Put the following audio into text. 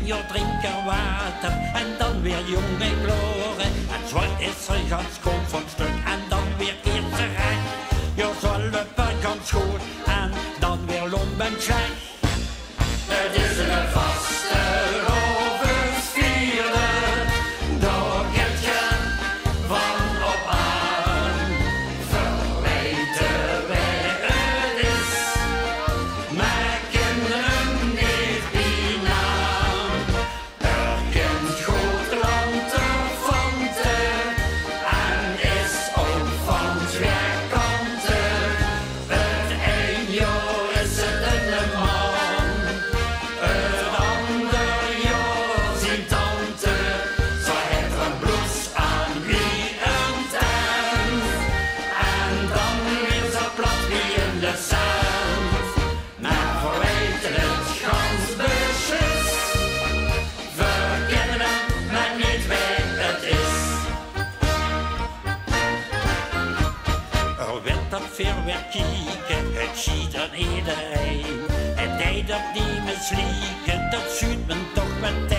je drinken water en dan weer jonge gloren. En zo is er ganz goed van stuk en dan weer eerste rij. Je zolpen ganz goed en dan weer lompen slecht. Het is een vaste ovensvierde, daar kent je van op aan. Verweten wij het is, maar kinderen niet bijnaam. Er kent goed lanterfanten en is ook van twee kanten. Het een jaar is het een man. Veel weer kieken, het ziet aan iedereen. Het deed dat niet mislieken, dat zuurt men toch meteen.